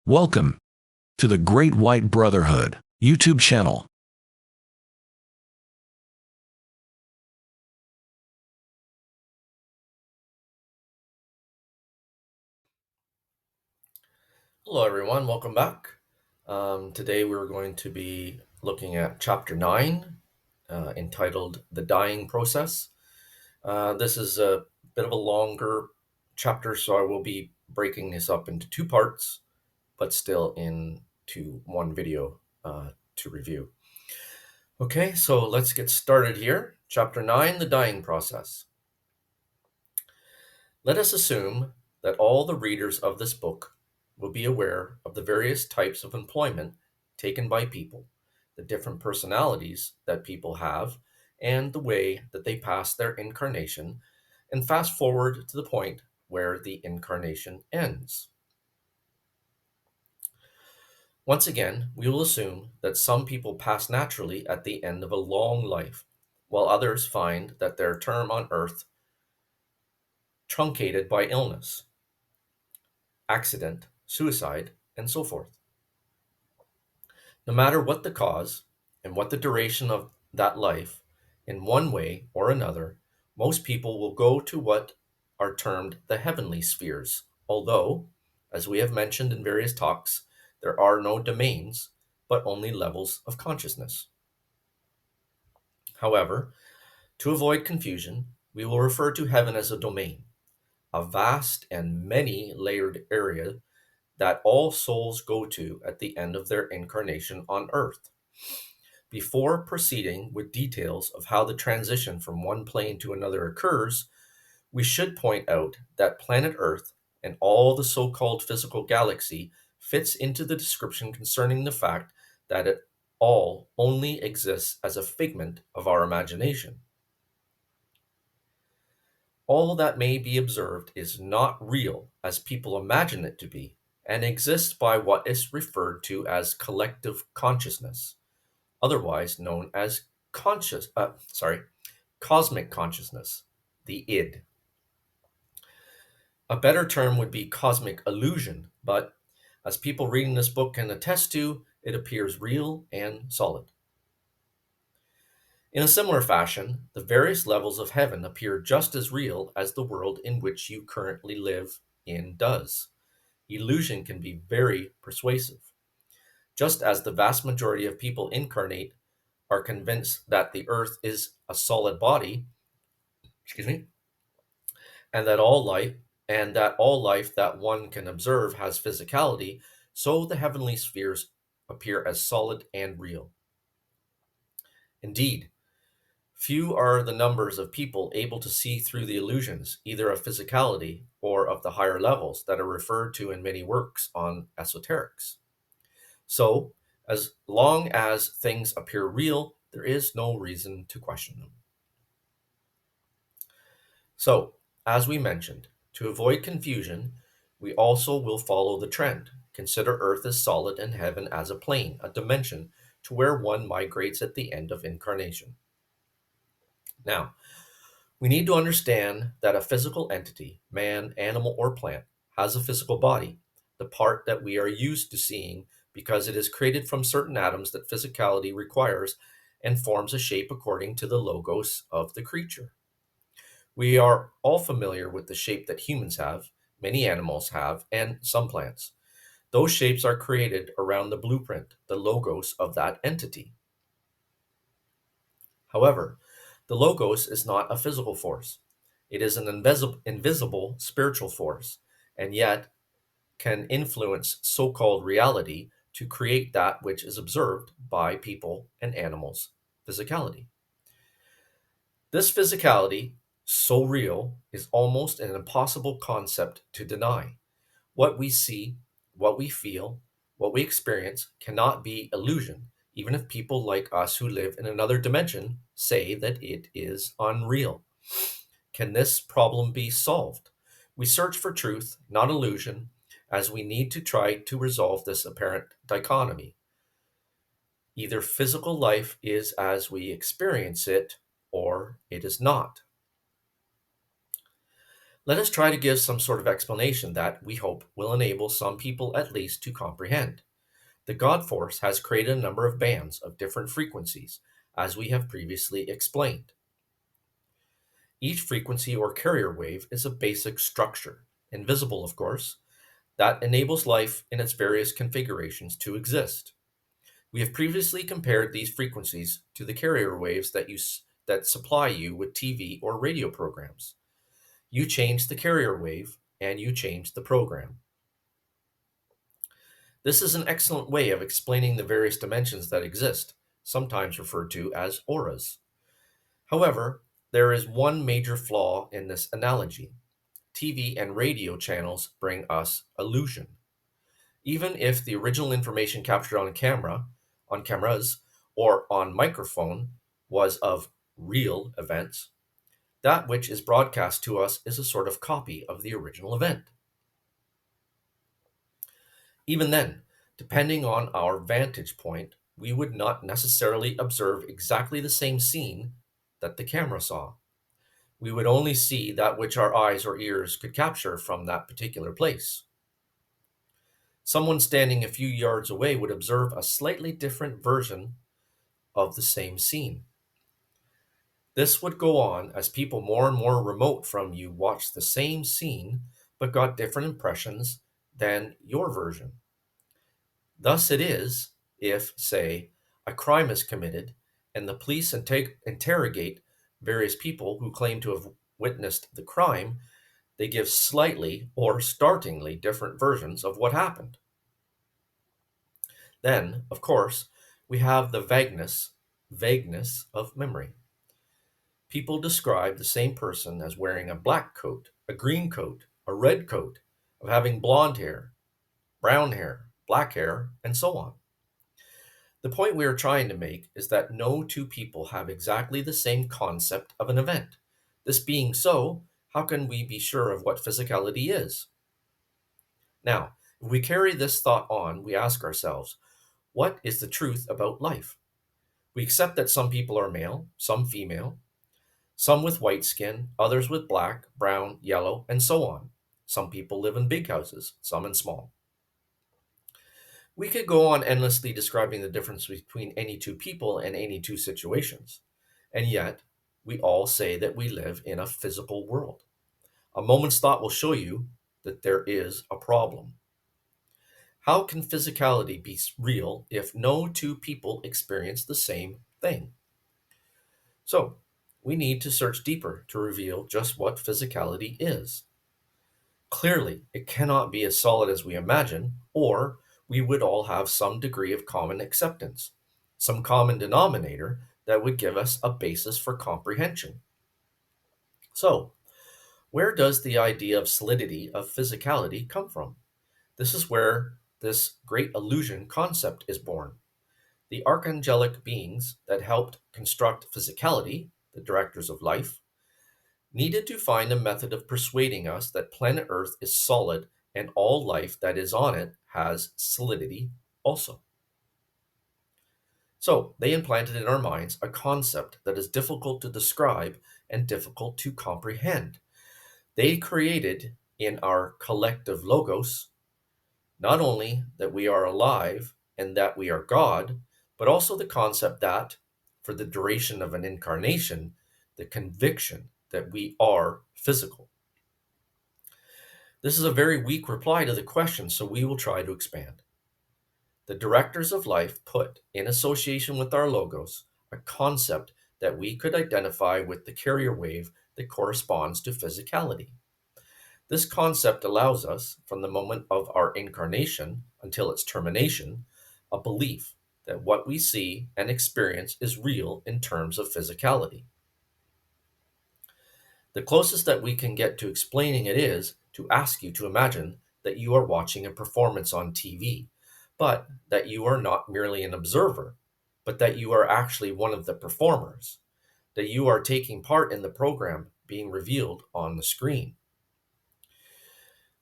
Welcome to the Great White Brotherhood YouTube channel. Hello everyone, welcome back. Today we're going to be looking at chapter 9, entitled The Dying Process. This is a bit of a longer chapter, so I will be breaking this up into two parts, but still into one video to review. Okay, so let's get started here. Chapter 9, The Dying Process. Let us assume that all the readers of this book will be aware of the various types of employment taken by people, the different personalities that people have, and the way that they pass their incarnation, and fast forward to the point where the incarnation ends. Once again, we will assume that some people pass naturally at the end of a long life, while others find that their term on earth truncated by illness, accident, suicide, and so forth. No matter what the cause and what the duration of that life, in one way or another, most people will go to what are termed the heavenly spheres, although, as we have mentioned in various talks, there are no domains, but only levels of consciousness. However, to avoid confusion, we will refer to heaven as a domain, a vast and many layered area that all souls go to at the end of their incarnation on earth. Before proceeding with details of how the transition from one plane to another occurs, we should point out that planet Earth and all the so called physical galaxy fits into the description concerning the fact that it all only exists as a figment of our imagination. All that may be observed is not real as people imagine it to be, and exists by what is referred to as collective consciousness, otherwise known as cosmic consciousness, the id. A better term would be cosmic illusion, but as people reading this book can attest to, it appears real and solid. In a similar fashion, the various levels of heaven appear just as real as the world in which you currently live in does. Illusion can be very persuasive. Just as the vast majority of people incarnate are convinced that the earth is a solid body, excuse me, and that all life that one can observe has physicality, so the heavenly spheres appear as solid and real. Indeed, few are the numbers of people able to see through the illusions, either of physicality or of the higher levels that are referred to in many works on esoterics. So, as long as things appear real, there is no reason to question them. So, as we mentioned, to avoid confusion, we also will follow the trend. Consider Earth as solid and heaven as a plane, a dimension to where one migrates at the end of incarnation. Now, we need to understand that a physical entity, man, animal, or plant, has a physical body, the part that we are used to seeing because it is created from certain atoms that physicality requires and forms a shape according to the logos of the creature. We are all familiar with the shape that humans have, many animals have, and some plants. Those shapes are created around the blueprint, the logos of that entity. However, the logos is not a physical force. It is an invisible spiritual force, and yet can influence so called reality to create that which is observed by people and animals' physicality. This physicality, so real, is almost an impossible concept to deny. What we see, what we feel, what we experience cannot be illusion, even if people like us who live in another dimension say that it is unreal. Can this problem be solved? We search for truth, not illusion, as we need to try to resolve this apparent dichotomy. Either physical life is as we experience it, or it is not. Let us try to give some sort of explanation that we hope will enable some people at least to comprehend. The God force has created a number of bands of different frequencies, as we have previously explained. Each frequency or carrier wave is a basic structure, invisible of course, that enables life in its various configurations to exist. We have previously compared these frequencies to the carrier waves that supply you with TV or radio programs. You change the carrier wave and you change the program. This is an excellent way of explaining the various dimensions that exist, sometimes referred to as auras. However, there is one major flaw in this analogy. TV and radio channels bring us illusion. Even if the original information captured on cameras, or on microphone was of real events, that which is broadcast to us is a sort of copy of the original event. Even then, depending on our vantage point, we would not necessarily observe exactly the same scene that the camera saw. We would only see that which our eyes or ears could capture from that particular place. Someone standing a few yards away would observe a slightly different version of the same scene. This would go on as people more and more remote from you watched the same scene but got different impressions than your version. Thus it is if, say, a crime is committed and the police interrogate various people who claim to have witnessed the crime, they give slightly or startlingly different versions of what happened. Then, of course, we have the vagueness of memory. People describe the same person as wearing a black coat, a green coat, a red coat, of having blonde hair, brown hair, black hair, and so on. The point we are trying to make is that no two people have exactly the same concept of an event. This being so, how can we be sure of what physicality is? Now, if we carry this thought on, we ask ourselves, what is the truth about life? We accept that some people are male, some female, some with white skin, others with black, brown, yellow, and so on. Some people live in big houses, some in small. We could go on endlessly describing the difference between any two people and any two situations. And yet, we all say that we live in a physical world. A moment's thought will show you that there is a problem. How can physicality be real if no two people experience the same thing? So, we need to search deeper to reveal just what physicality is. Clearly, it cannot be as solid as we imagine, or we would all have some degree of common acceptance, some common denominator that would give us a basis for comprehension. So, where does the idea of solidity of physicality come from? This is where this great illusion concept is born. The archangelic beings that helped construct physicality, the directors of life, needed to find a method of persuading us that planet Earth is solid and all life that is on it has solidity also. So they implanted in our minds a concept that is difficult to describe and difficult to comprehend. They created in our collective logos not only that we are alive and that we are God, but also the concept that, for the duration of an incarnation, the conviction that we are physical. This is a very weak reply to the question, so we will try to expand. The directors of life put, in association with our logos, a concept that we could identify with the carrier wave that corresponds to physicality. This concept allows us, from the moment of our incarnation until its termination, a belief that what we see and experience is real in terms of physicality. The closest that we can get to explaining it is to ask you to imagine that you are watching a performance on TV, but that you are not merely an observer, but that you are actually one of the performers, that you are taking part in the program being revealed on the screen.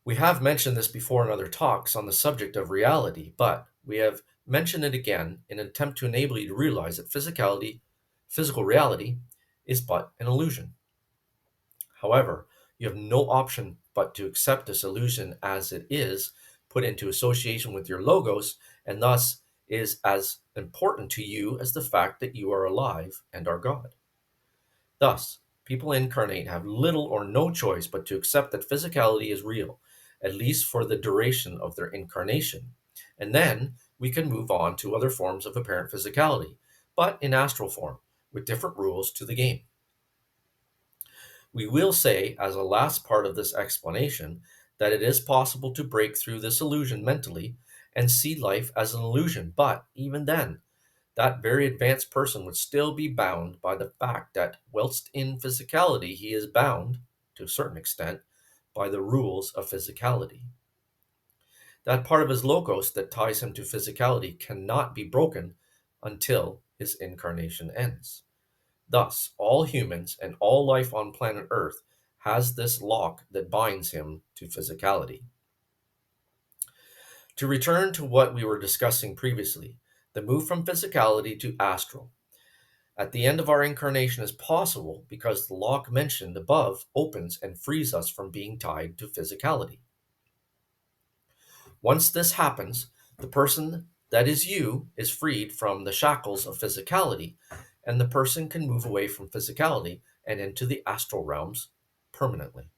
We have mentioned this before in other talks on the subject of reality, but we have mentioned it again in an attempt to enable you to realize that physical reality, is but an illusion. However, You have no option but to accept this illusion as it is, put into association with your logos, and thus is as important to you as the fact that you are alive and are God. Thus, people incarnate have little or no choice but to accept that physicality is real, at least for the duration of their incarnation. And then we can move on to other forms of apparent physicality, but in astral form, with different rules to the game. We will say, as a last part of this explanation, that it is possible to break through this illusion mentally and see life as an illusion, but even then, that very advanced person would still be bound by the fact that, whilst in physicality, he is bound, to a certain extent, by the rules of physicality. That part of his logos that ties him to physicality cannot be broken until his incarnation ends. Thus, all humans and all life on planet Earth has this lock that binds him to physicality. To return to what we were discussing previously, the move from physicality to astral at the end of our incarnation is possible because the lock mentioned above opens and frees us from being tied to physicality. Once this happens, the person that is you is freed from the shackles of physicality, and the person can move away from physicality and into the astral realms permanently.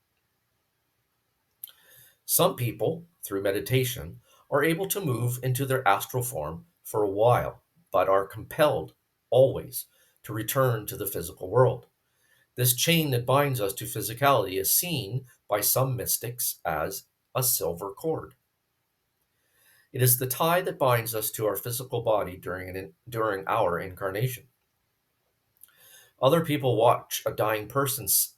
Some people, through meditation, are able to move into their astral form for a while, but are compelled always to return to the physical world. This chain that binds us to physicality is seen by some mystics as a silver cord. It is the tie that binds us to our physical body during our incarnation. Other people watch a dying person's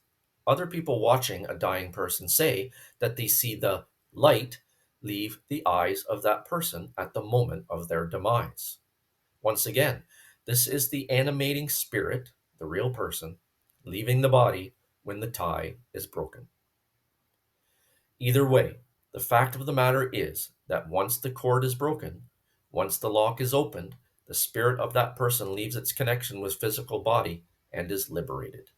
Other people watching a dying person say that they see the light leave the eyes of that person at the moment of their demise. Once again, this is the animating spirit, the real person, leaving the body when the tie is broken. Either way, the fact of the matter is that once the cord is broken, once the lock is opened, the spirit of that person leaves its connection with physical body and is liberated.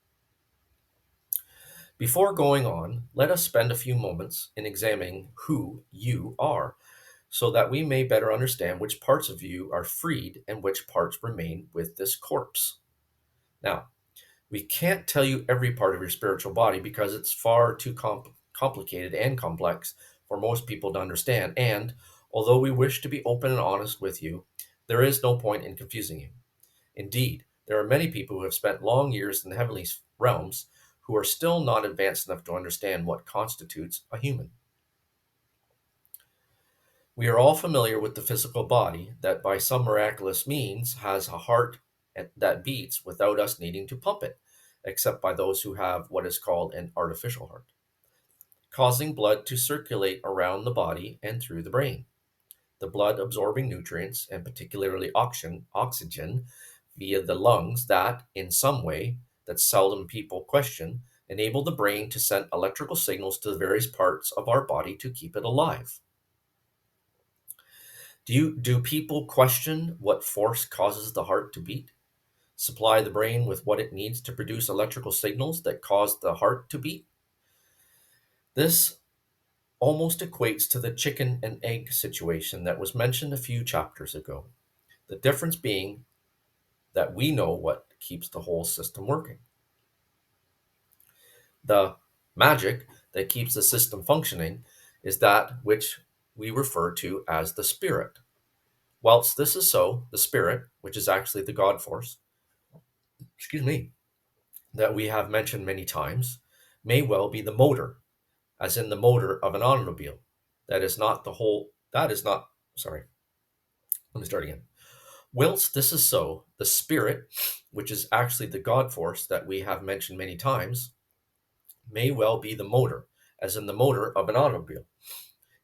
Before going on, let us spend a few moments in examining who you are, so that we may better understand which parts of you are freed and which parts remain with this corpse. Now, we can't tell you every part of your spiritual body because it's far too complicated and complex for most people to understand, and although we wish to be open and honest with you, there is no point in confusing you. Indeed, there are many people who have spent long years in the heavenly realms who are still not advanced enough to understand what constitutes a human. We are all familiar with the physical body that by some miraculous means has a heart that beats without us needing to pump it, except by those who have what is called an artificial heart, causing blood to circulate around the body and through the brain. The blood absorbing nutrients, and particularly oxygen, via the lungs that, in some way that seldom people question, enable the brain to send electrical signals to the various parts of our body to keep it alive. Do people question what force causes the heart to beat? Supply the brain with what it needs to produce electrical signals that cause the heart to beat? This almost equates to the chicken and egg situation that was mentioned a few chapters ago. The difference being that we know what keeps the whole system working. The magic that keeps the system functioning is that which we refer to as the spirit. Whilst this is so, the spirit, which is actually the God force, excuse me, that we have mentioned many times, may well be the motor, as in the motor of an automobile. Sorry, let me start again. Whilst this is so, the spirit, which is actually the God force that we have mentioned many times, may well be the motor, as in the motor of an automobile.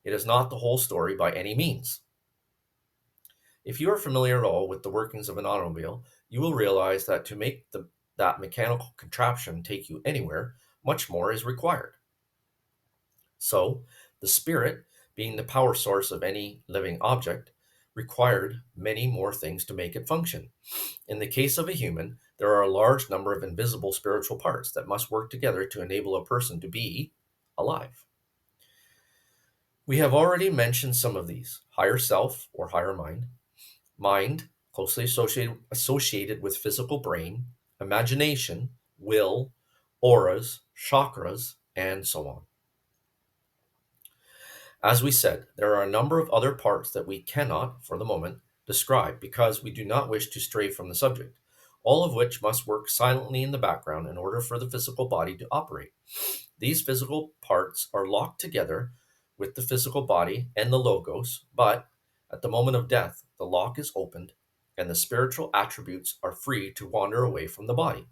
It is not the whole story by any means. If you are familiar at all with the workings of an automobile, you will realize that to make that mechanical contraption take you anywhere, much more is required. So, the spirit, being the power source of any living object, required many more things to make it function. In the case of a human, there are a large number of invisible spiritual parts that must work together to enable a person to be alive. We have already mentioned some of these: higher self or higher mind, mind, closely associated with physical brain, imagination, will, auras, chakras, and so on. As we said, there are a number of other parts that we cannot, for the moment, describe because we do not wish to stray from the subject, all of which must work silently in the background in order for the physical body to operate. These physical parts are locked together with the physical body and the logos, but at the moment of death, the lock is opened and the spiritual attributes are free to wander away from the body.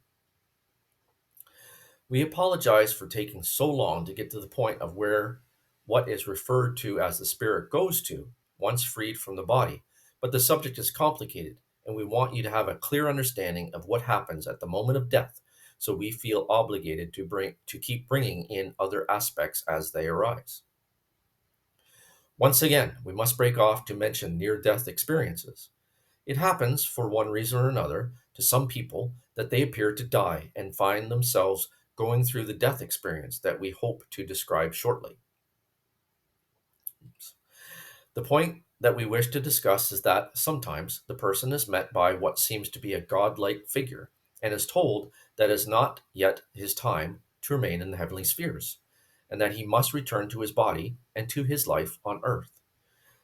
We apologize for taking so long to get to the point of where what is referred to as the spirit goes to once freed from the body, but the subject is complicated, and we want you to have a clear understanding of what happens at the moment of death, so we feel obligated to keep bringing in other aspects as they arise. Once again, we must break off to mention near-death experiences. It happens, for one reason or another, to some people that they appear to die and find themselves going through the death experience that we hope to describe shortly. The point that we wish to discuss is that sometimes the person is met by what seems to be a godlike figure and is told that it is not yet his time to remain in the heavenly spheres, and that he must return to his body and to his life on earth.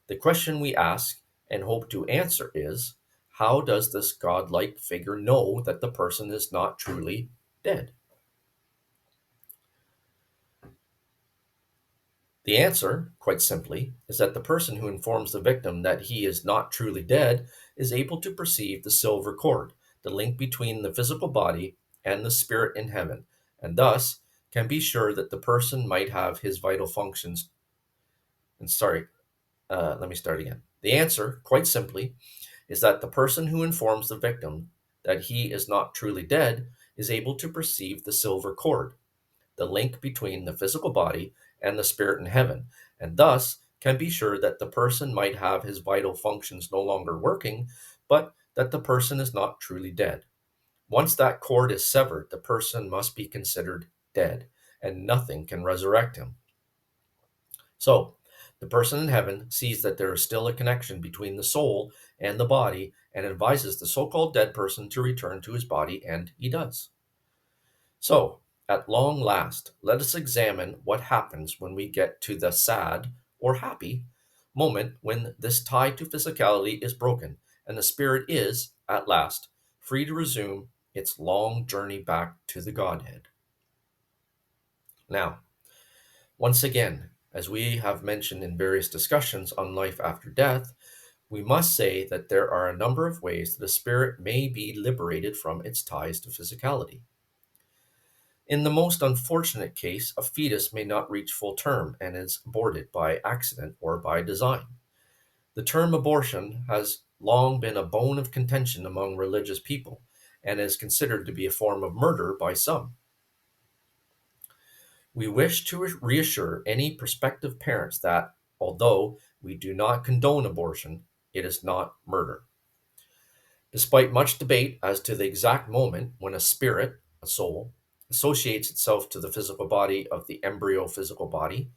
The question we ask and hope to answer is, how does this godlike figure know that the person is not truly dead? The answer, quite simply, is that the person who informs the victim that he is not truly dead is able to perceive the silver cord, the link between the physical body and the spirit in heaven, and thus can be sure that the person might have his vital functions. Let me start again. The answer, quite simply, is that the person who informs the victim that he is not truly dead is able to perceive the silver cord, the link between the physical body and the spirit in heaven, and thus can be sure that the person might have his vital functions no longer working, but that the person is not truly dead. Once that cord is severed, the person must be considered dead, and nothing can resurrect him. So, the person in heaven sees that there is still a connection between the soul and the body and advises the so called dead person to return to his body, and he does. So, at long last, let us examine what happens when we get to the sad or happy moment when this tie to physicality is broken and the spirit is, at last, free to resume its long journey back to the Godhead. Now, once again, as we have mentioned in various discussions on life after death, we must say that there are a number of ways that a spirit may be liberated from its ties to physicality. In the most unfortunate case, a fetus may not reach full term and is aborted by accident or by design. The term abortion has long been a bone of contention among religious people and is considered to be a form of murder by some. We wish to reassure any prospective parents that, although we do not condone abortion, it is not murder. Despite much debate as to the exact moment when a spirit, a soul, associates itself to the physical body of the embryo physical body,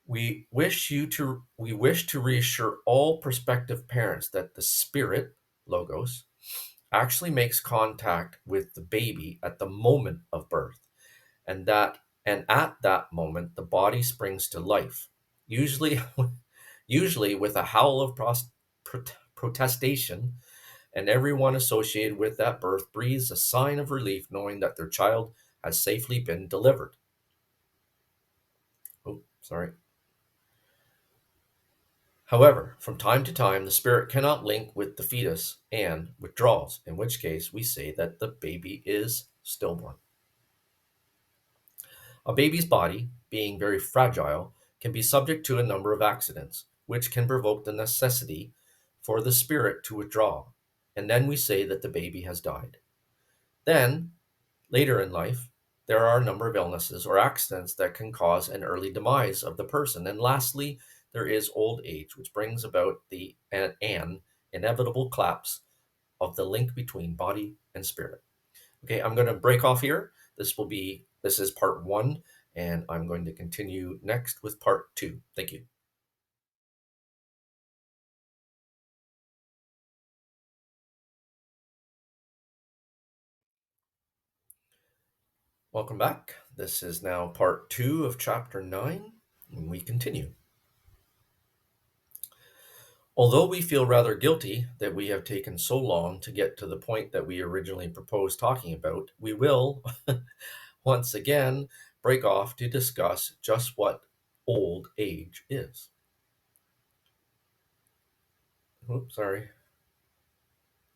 we wish to reassure all prospective parents that the spirit, logos, actually makes contact with the baby at the moment of birth, and at that moment the body springs to life, usually usually with a howl of protestation, and everyone associated with that birth breathes a sign of relief knowing that their child has safely been delivered. Oh, sorry. However, from time to time, the spirit cannot link with the fetus and withdraws, in which case we say that the baby is stillborn. A baby's body, being very fragile, can be subject to a number of accidents, which can provoke the necessity for the spirit to withdraw, and then we say that the baby has died. Then, later in life, there are a number of illnesses or accidents that can cause an early demise of the person. And lastly, there is old age, which brings about an inevitable collapse of the link between body and spirit. Okay, I'm going to break off here. This is part 1, and I'm going to continue next with part 2. Thank you. Welcome back. This is now part 2 of chapter 9, and we continue. Although we feel rather guilty that we have taken so long to get to the point that we originally proposed talking about, we will, once again, break off to discuss just what old age is. Oops, sorry.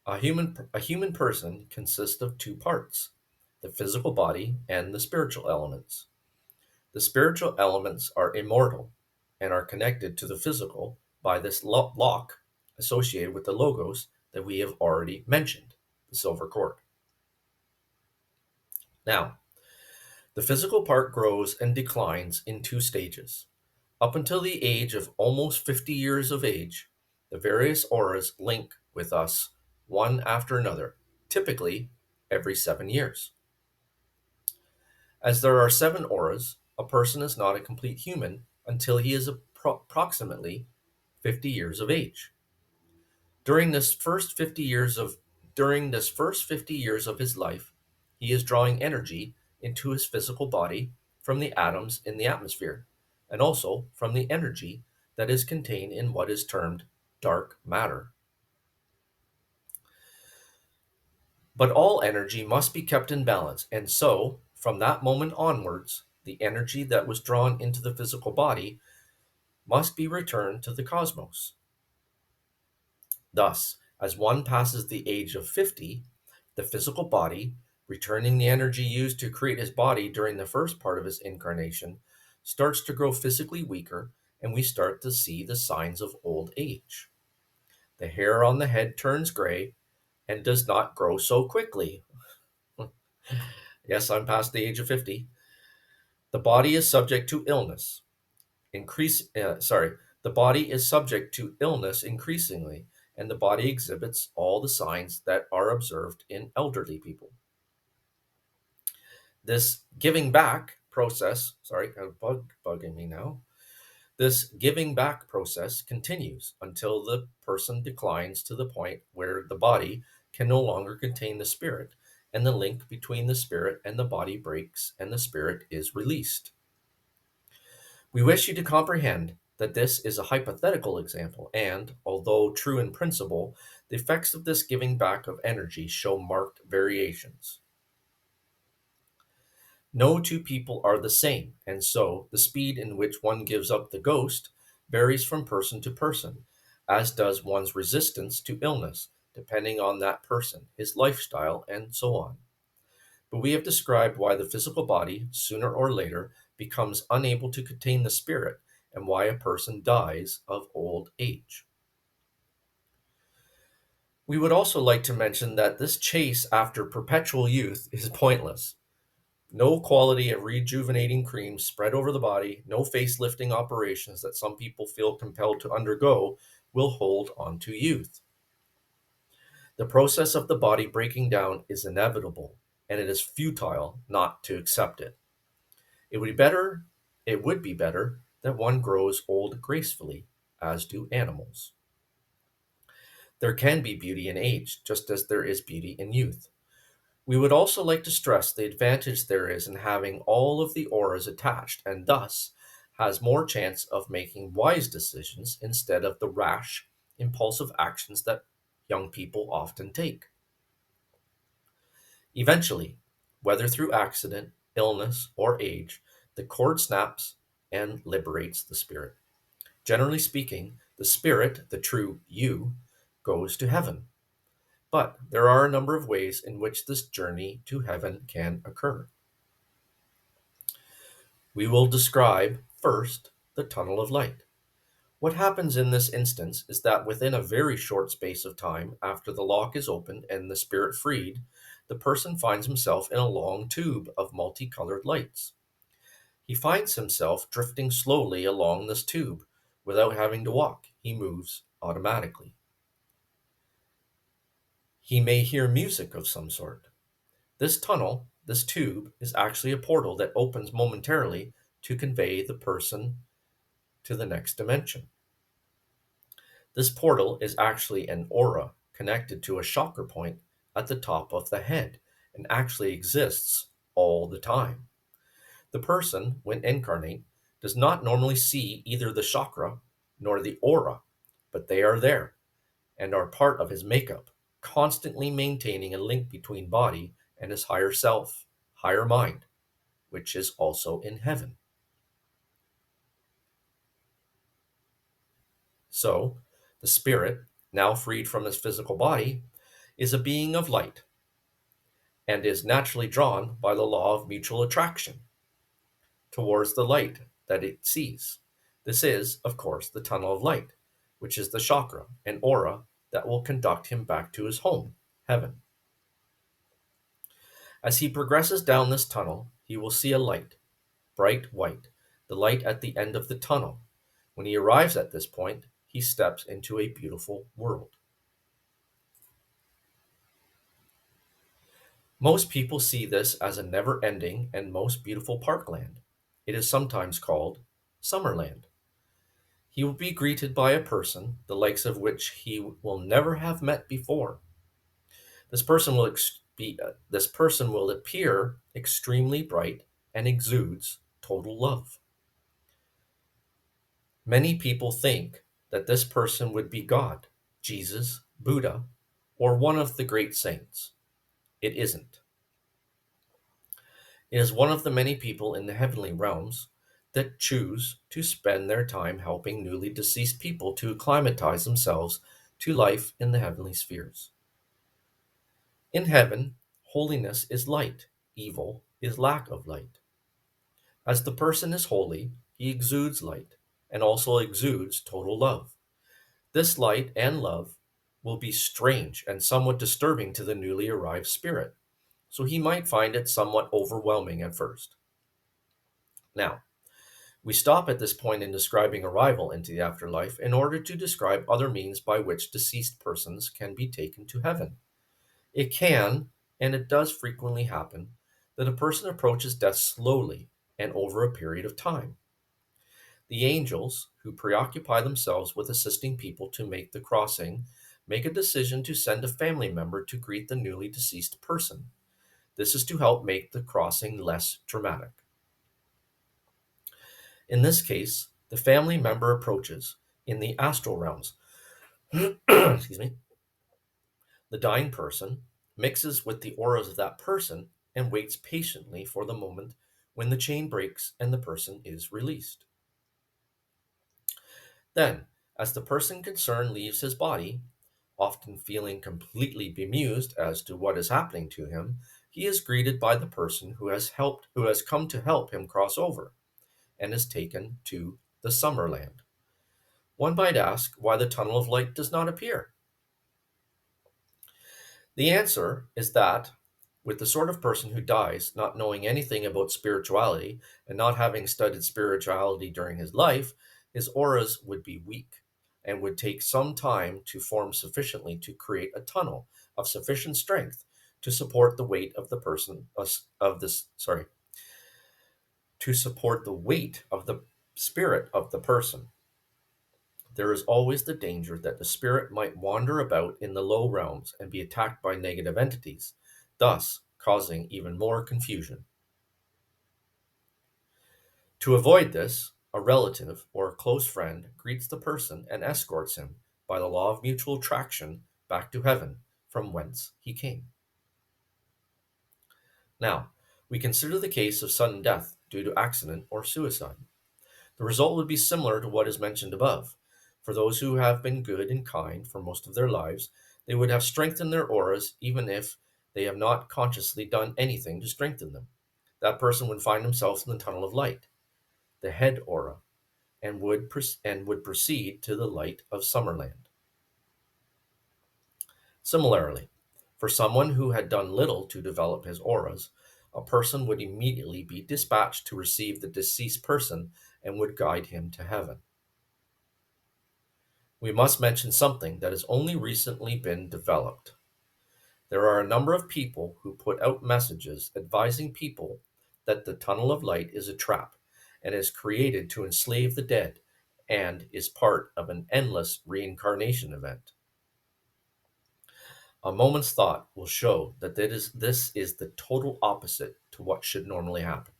A human person consists of 2 parts, the physical body and the spiritual elements. The spiritual elements are immortal and are connected to the physical by this lock associated with the logos that we have already mentioned, the silver cord. Now, the physical part grows and declines in 2 stages. Up until the age of almost 50 years of age, the various auras link with us one after another, typically every 7 years. As there are 7 auras, a person is not a complete human until he is approximately 50 years of age. During this first 50 years of his life, he is drawing energy into his physical body from the atoms in the atmosphere, and also from the energy that is contained in what is termed dark matter. But all energy must be kept in balance, and so, from that moment onwards, the energy that was drawn into the physical body must be returned to the cosmos. Thus, as one passes the age of 50, the physical body, returning the energy used to create his body during the first part of his incarnation, starts to grow physically weaker, and we start to see the signs of old age. The hair on the head turns gray and does not grow so quickly. Yes, I'm past the age of 50. The body is subject to illness. The body is subject to illness increasingly, and the body exhibits all the signs that are observed in elderly people. This giving back process, bugging me now. This giving back process continues until the person declines to the point where the body can no longer contain the spirit, and the link between the spirit and the body breaks, and the spirit is released. We wish you to comprehend that this is a hypothetical example, and, although true in principle, the effects of this giving back of energy show marked variations. No 2 people are the same, and so the speed in which one gives up the ghost varies from person to person, as does one's resistance to illness, depending on that person, his lifestyle, and so on. But we have described why the physical body, sooner or later, becomes unable to contain the spirit, and why a person dies of old age. We would also like to mention that this chase after perpetual youth is pointless. No quality of rejuvenating creams spread over the body, no facelifting operations that some people feel compelled to undergo will hold on to youth. The process of the body breaking down is inevitable, and it is futile not to accept it. It would be better that one grows old gracefully, as do animals. There can be beauty in age, just as there is beauty in youth. We would also like to stress the advantage there is in having all of the auras attached, and thus has more chance of making wise decisions instead of the rash, impulsive actions that young people often take. Eventually, whether through accident, illness, or age, the cord snaps and liberates the spirit. Generally speaking, the spirit, the true you, goes to heaven. But there are a number of ways in which this journey to heaven can occur. We will describe first the tunnel of light. What happens in this instance is that within a very short space of time after the lock is opened and the spirit freed, the person finds himself in a long tube of multicolored lights. He finds himself drifting slowly along this tube, Without having to walk, he moves automatically. He may hear music of some sort. This tunnel, this tube, is actually a portal that opens momentarily to convey the person to the next dimension. This portal is actually an aura connected to a chakra point at the top of the head and actually exists all the time. The person, when incarnate, does not normally see either the chakra nor the aura, but they are there and are part of his makeup, constantly maintaining a link between body and his higher self, higher mind, which is also in heaven. So, the spirit, now freed from his physical body, is a being of light and is naturally drawn by the law of mutual attraction towards the light that it sees. This is, of course, the tunnel of light, which is the chakra and aura that will conduct him back to his home, heaven. As he progresses down this tunnel, he will see a light, bright white, the light at the end of the tunnel. When he arrives at this point, he steps into a beautiful world. Most people see this as a never ending and most beautiful parkland. It is sometimes called Summerland. He will be greeted by a person, the likes of which he will never have met before. This person will appear extremely bright and exudes total love. Many people think that this person would be God, Jesus, Buddha, or one of the great saints. It isn't. It is one of the many people in the heavenly realms that choose to spend their time helping newly deceased people to acclimatize themselves to life in the heavenly spheres. In heaven, holiness is light, evil is lack of light. As the person is holy, he exudes light and also exudes total love. This light and love will be strange and somewhat disturbing to the newly arrived spirit, so he might find it somewhat overwhelming at first. Now, we stop at this point in describing arrival into the afterlife in order to describe other means by which deceased persons can be taken to heaven. It can, and it does frequently happen, that a person approaches death slowly and over a period of time. The angels, who preoccupy themselves with assisting people to make the crossing, make a decision to send a family member to greet the newly deceased person. This is to help make the crossing less dramatic. In this case, the family member approaches in the astral realms. Excuse me. The dying person mixes with the auras of that person and waits patiently for the moment when the chain breaks and the person is released. Then, as the person concerned leaves his body, often feeling completely bemused as to what is happening to him, he is greeted by the person who has come to help him cross over, and is taken to the Summerland. One might ask why the tunnel of light does not appear. The answer is that, with the sort of person who dies not knowing anything about spirituality and not having studied spirituality during his life, his auras would be weak and would take some time to form sufficiently to create a tunnel of sufficient strength to support the weight of the person of this sorry to support the weight of the spirit of the person. There is always the danger that the spirit might wander about in the low realms and be attacked by negative entities, thus causing even more confusion. To avoid this, a relative or a close friend greets the person and escorts him, by the law of mutual attraction, back to heaven, from whence he came. Now, we consider the case of sudden death due to accident or suicide. The result would be similar to what is mentioned above. For those who have been good and kind for most of their lives, they would have strengthened their auras even if they have not consciously done anything to strengthen them. That person would find himself in the tunnel of light, the head aura, and would proceed to the light of Summerland. Similarly, for someone who had done little to develop his auras, a person would immediately be dispatched to receive the deceased person and would guide him to heaven. We must mention something that has only recently been developed. There are a number of people who put out messages advising people that the tunnel of light is a trap and is created to enslave the dead and is part of an endless reincarnation event. A moment's thought will show that this is the total opposite to what should normally happen.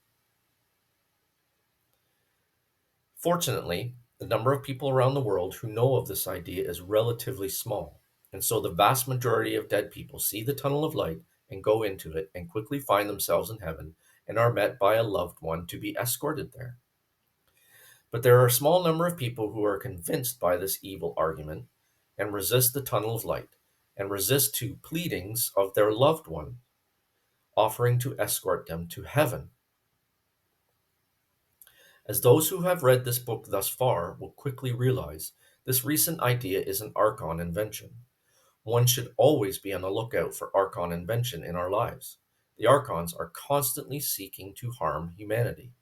Fortunately, the number of people around the world who know of this idea is relatively small, and so the vast majority of dead people see the tunnel of light and go into it and quickly find themselves in heaven and are met by a loved one to be escorted there. But there are a small number of people who are convinced by this evil argument and resist the tunnel of light and resist to pleadings of their loved one offering to escort them to heaven. As those who have read this book thus far will quickly realize, this recent idea is an Archon invention. One should always be on the lookout for Archon invention in our lives. The Archons are constantly seeking to harm humanity.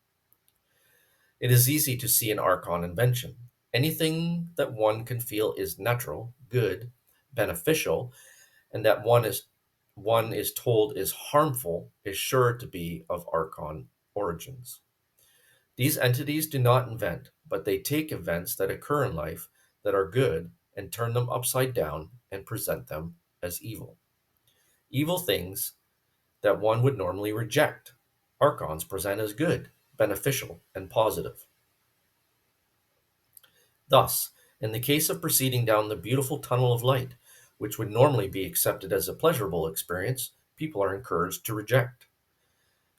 It is easy to see an Archon invention. Anything that one can feel is natural, good, beneficial, and that one is told is harmful is sure to be of Archon origins. These entities do not invent, but they take events that occur in life that are good and turn them upside down and present them as evil. Evil things that one would normally reject, Archons present as good, beneficial, and positive. Thus, in the case of proceeding down the beautiful tunnel of light, which would normally be accepted as a pleasurable experience, people are encouraged to reject.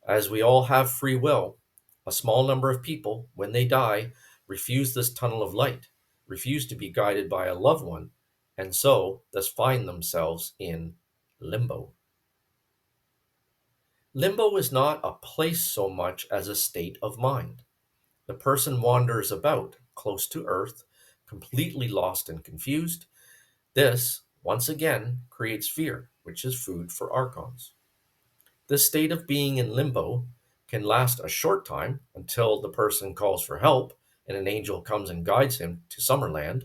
As we all have free will, a small number of people, when they die, refuse this tunnel of light, refuse to be guided by a loved one, and so thus find themselves in limbo. Limbo is not a place so much as a state of mind. The person wanders about, close to earth, completely lost and confused. This, once again, creates fear, which is food for archons. This state of being in limbo can last a short time until the person calls for help and an angel comes and guides him to Summerland,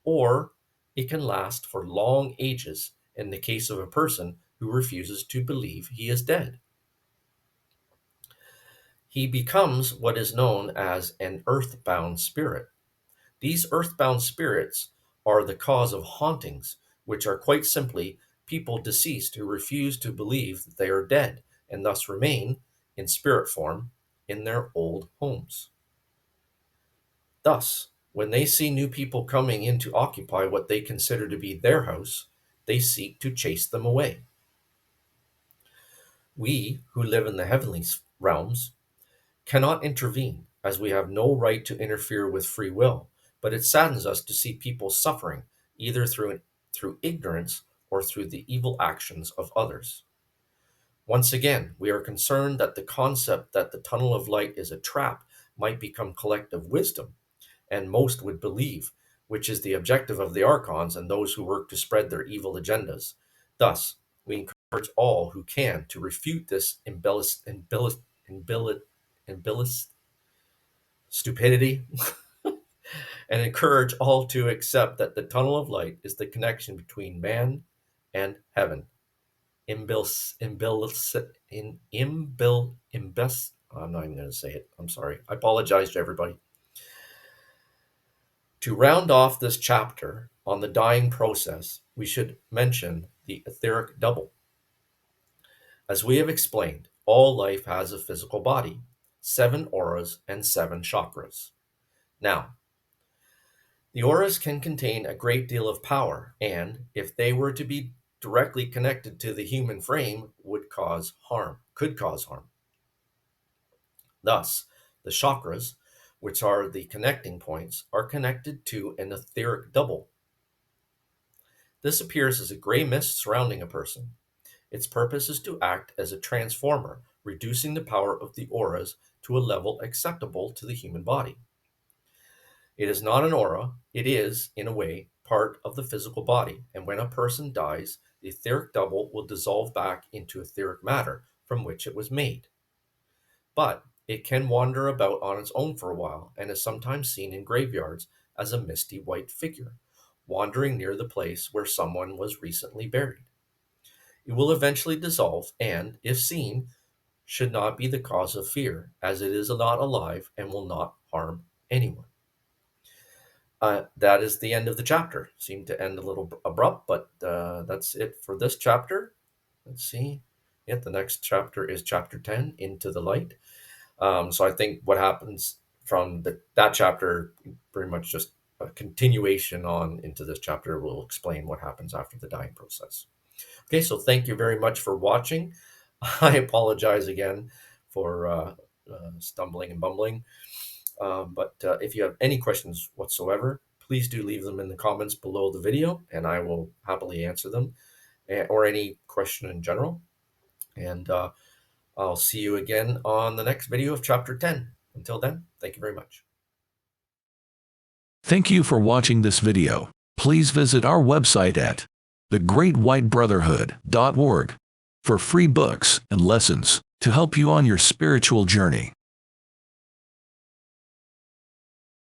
or it can last for long ages in the case of a person who refuses to believe he is dead. He becomes what is known as an earthbound spirit. These earthbound spirits are the cause of hauntings, which are quite simply people deceased who refuse to believe that they are dead and thus remain in spirit form in their old homes. Thus, when they see new people coming in to occupy what they consider to be their house, they seek to chase them away. We, who live in the heavenly realms, cannot intervene, as we have no right to interfere with free will, but it saddens us to see people suffering, either through ignorance or through the evil actions of others. Once again, we are concerned that the concept that the tunnel of light is a trap might become collective wisdom, and most would believe, which is the objective of the archons and those who work to spread their evil agendas. Thus, we encourage all who can to refute this embellished stupidity and encourage all to accept that the tunnel of light is the connection between man and heaven. Imbil, imbil, in, imbil, imbes, I'm not even going to say it. I'm sorry. I apologize to everybody. To round off this chapter on the dying process, we should mention the etheric double. As we have explained, all life has a physical body, 7 auras, and 7 chakras. Now, the auras can contain a great deal of power, and if they were to be directly connected to the human frame, could cause harm. Thus, the chakras, which are the connecting points, are connected to an etheric double. This appears as a gray mist surrounding a person. Its purpose is to act as a transformer, reducing the power of the auras to a level acceptable to the human body. It is not an aura, it is, in a way, part of the physical body, and when a person dies, the etheric double will dissolve back into etheric matter from which it was made. But it can wander about on its own for a while, and is sometimes seen in graveyards as a misty white figure, wandering near the place where someone was recently buried. It will eventually dissolve and, if seen, should not be the cause of fear, as it is not alive and will not harm anyone. That is the end of the chapter. Seemed to end a little abrupt, but that's it for this chapter. Let's see. Yeah, the next chapter is chapter 10, Into the Light. So I think what happens from that chapter, pretty much just a continuation on into this chapter, will explain what happens after the dying process. Okay, so thank you very much for watching. I apologize again for stumbling and bumbling. But if you have any questions whatsoever, please do leave them in the comments below the video, and I will happily answer them, or any question in general. And I'll see you again on the next video of Chapter 10. Until then, thank you very much. Thank you for watching this video. Please visit our website at thegreatwhitebrotherhood.org for free books and lessons to help you on your spiritual journey.